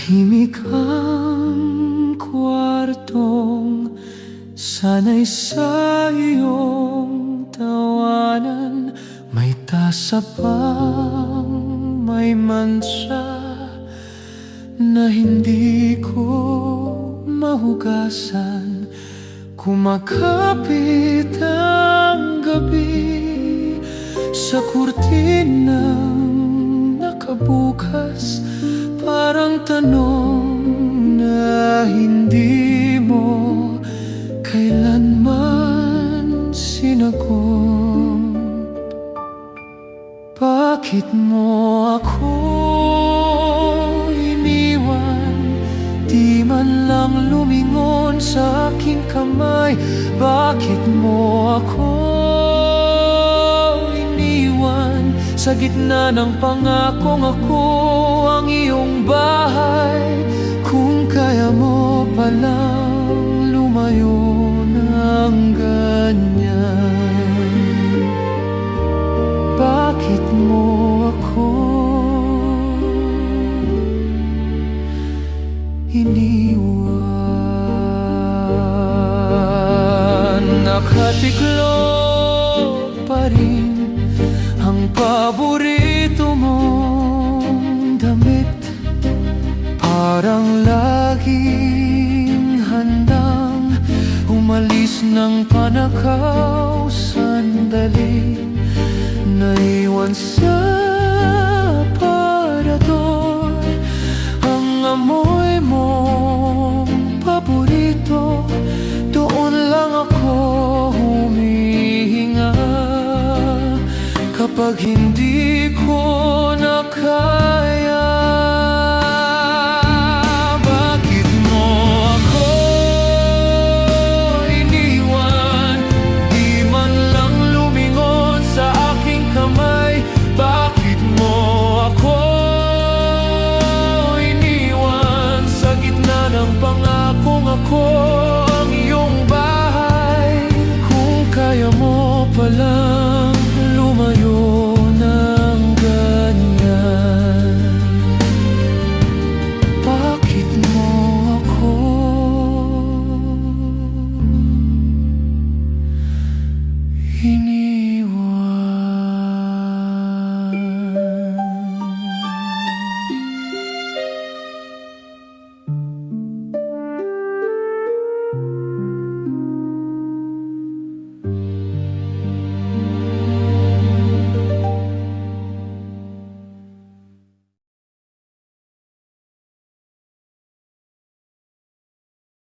Tahimik ang kwartong sanay sa iyong tawanan. May tasa pang may mansa na hindi ko mahugasan. Kumakapit ang gabi sa kurtinang nakabukas. Parang tanong na hindi mo kailanman sinagot. Bakit mo ako iniwan? Di man lang lumingon sa aking kamay. Bakit mo ako iniwan? Sa gitna ng pangakong ako ang iyong bahay. Kung kaya mo palang lumayo ng ganyan, bakit mo ako iniwan? Nakatiklo pa rin ang paborito mong damit. Parang laging handang umalis ng panakaw sandali. Naiwan sa aparador ang amoy mong paborito. Doon lang ako humihinga kapag hindi ko na kaya